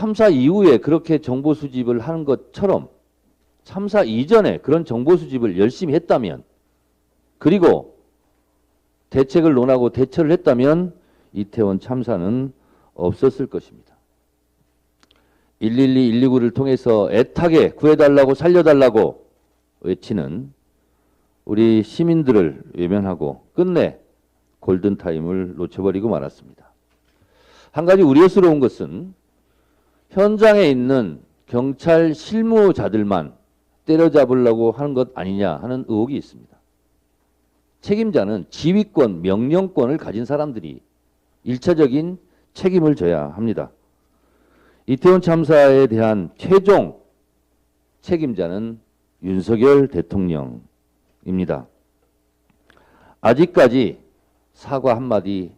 참사 이후에 그렇게 정보 수집을 하는 것처럼 참사 이전에 그런 정보 수집을 열심히 했다면, 그리고 대책을 논하고 대처를 했다면 이태원 참사는 없었을 것입니다. 112, 129를 통해서 애타게 구해달라고 살려달라고 외치는 우리 시민들을 외면하고 끝내 골든타임을 놓쳐버리고 말았습니다. 한 가지 우려스러운 것은 현장에 있는 경찰 실무자들만 때려잡으려고 하는 것 아니냐 하는 의혹이 있습니다. 책임자는 지휘권, 명령권을 가진 사람들이 일차적인 책임을 져야 합니다. 이태원 참사에 대한 최종 책임자는 윤석열 대통령입니다. 아직까지 사과 한마디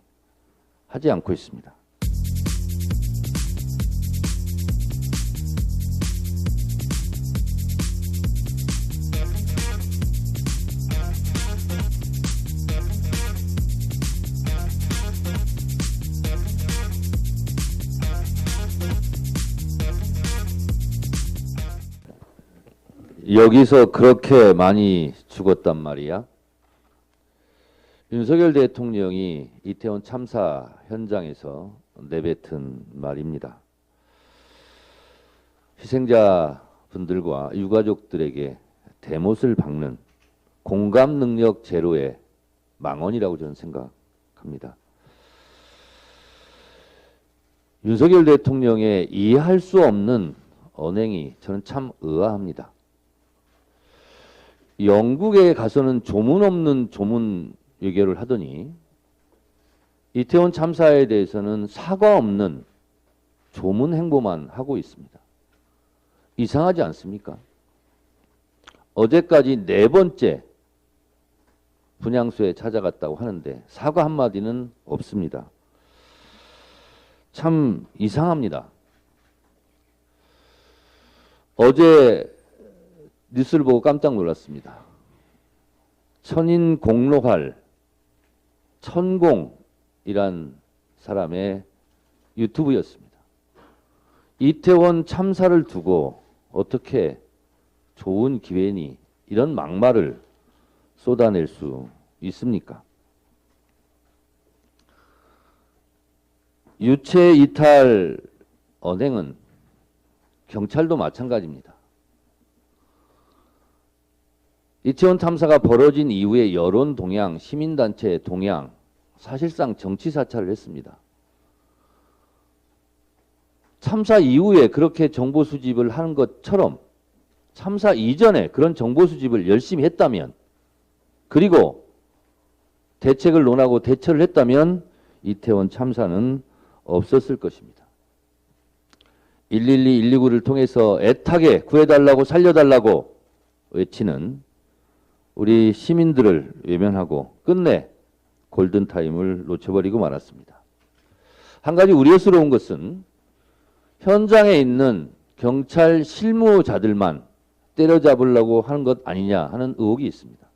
하지 않고 있습니다. 여기서 그렇게 많이 죽었단 말이야. 윤석열 대통령이 이태원 참사 현장에서 내뱉은 말입니다. 희생자분들과 유가족들에게 대못을 박는 공감 능력 제로의 망언이라고 저는 생각합니다. 윤석열 대통령의 이해할 수 없는 언행이 저는 참 의아합니다. 영국에 가서는 조문 없는 조문 외교를 하더니 이태원 참사에 대해서는 사과 없는 조문 행보만 하고 있습니다. 이상하지 않습니까? 어제까지 4번째 분향소에 찾아갔다고 하는데 사과 한마디는 없습니다. 참 이상합니다. 어제 뉴스를 보고 깜짝 놀랐습니다. 천인공로할 천공이란 사람의 유튜브였습니다. 이태원 참사를 두고 어떻게 좋은 기회니 이런 막말을 쏟아낼 수 있습니까? 유체 이탈 언행은 경찰도 마찬가지입니다. 이태원 참사가 벌어진 이후에 여론 동향, 시민단체 동향, 사실상 정치 사찰을 했습니다. 참사 이후에 그렇게 정보 수집을 하는 것처럼 참사 이전에 그런 정보 수집을 열심히 했다면, 그리고 대책을 논하고 대처를 했다면 이태원 참사는 없었을 것입니다. 112, 129를 통해서 애타게 구해달라고 살려달라고 외치는 우리 시민들을 외면하고 끝내 골든타임을 놓쳐버리고 말았습니다. 한 가지 우려스러운 것은 현장에 있는 경찰 실무자들만 때려잡으려고 하는 것 아니냐 하는 의혹이 있습니다.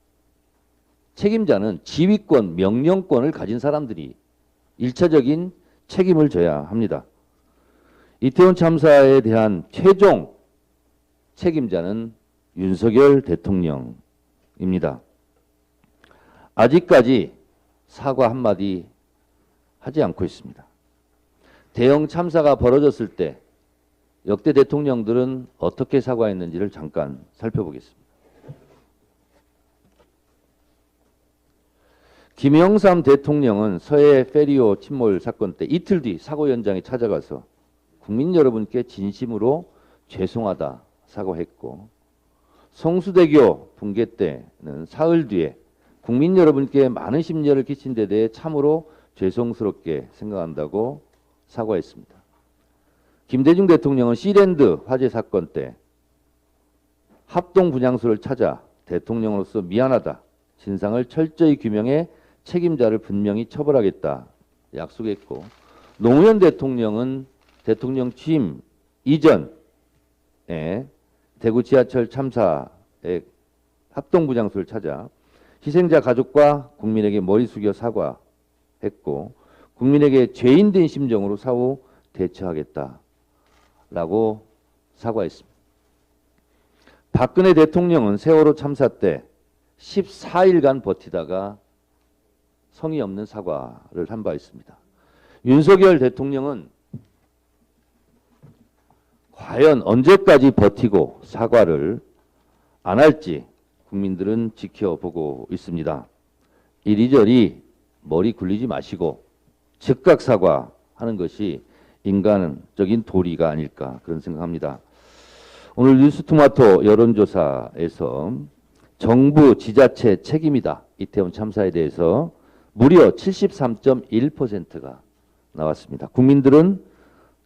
책임자는 지휘권, 명령권을 가진 사람들이 일차적인 책임을 져야 합니다. 이태원 참사에 대한 최종 책임자는 윤석열 대통령입니다. 아직까지 사과 한마디 하지 않고 있습니다. 대형 참사가 벌어졌을 때 역대 대통령들은 어떻게 사과했는지를 잠깐 살펴보겠습니다. 김영삼 대통령은 서해 페리오 침몰 사건 때 이틀 뒤 사고 현장에 찾아가서 국민 여러분께 진심으로 죄송하다 사과했고, 성수대교 붕괴 때는 사흘 뒤에 국민 여러분께 많은 심려를 끼친 데 대해 참으로 죄송스럽게 생각한다고 사과했습니다. 김대중 대통령은 시랜드 화재 사건 때 합동 분향소를 찾아 대통령으로서 미안하다, 진상을 철저히 규명해 책임자를 분명히 처벌하겠다 약속했고, 노무현 대통령은 대통령 취임 이전에 대구 지하철 참사의 합동 분향소를 찾아 희생자 가족과 국민에게 머리 숙여 사과했고, 국민에게 죄인된 심정으로 사후 대처하겠다 라고 사과했습니다. 박근혜 대통령은 세월호 참사 때 14일간 버티다가 성의 없는 사과를 한 바 있습니다. 윤석열 대통령은 과연 언제까지 버티고 사과를 안 할지 국민들은 지켜보고 있습니다. 이리저리 머리 굴리지 마시고 즉각 사과하는 것이 인간적인 도리가 아닐까 그런 생각합니다. 오늘 뉴스토마토 여론조사에서 정부 지자체 책임이다. 이태원 참사에 대해서 무려 73.1%가 나왔습니다. 국민들은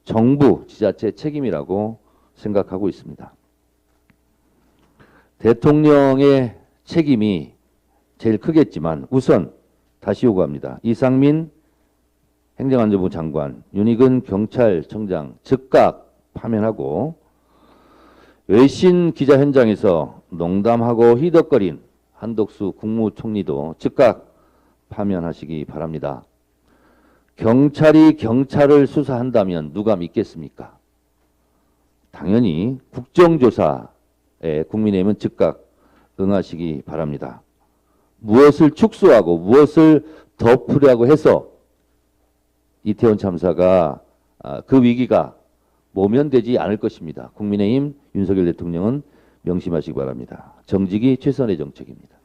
정부 지자체 책임이라고 생각하고 있습니다. 대통령의 책임이 제일 크겠지만 우선 다시 요구합니다. 이상민 행정안전부 장관, 윤익은 경찰청장 즉각 파면하고 외신 기자 현장에서 농담하고 희덕거린 한덕수 국무총리도 즉각 파면하시기 바랍니다. 경찰이 경찰을 수사한다면 누가 믿겠습니까? 당연히 국정조사에 국민의힘은 즉각 응하시기 바랍니다. 무엇을 축소하고 무엇을 덮으려고 해서 이태원 참사가 그 위기가 모면되지 않을 것입니다. 국민의힘 윤석열 대통령은 명심하시기 바랍니다. 정직이 최선의 정책입니다.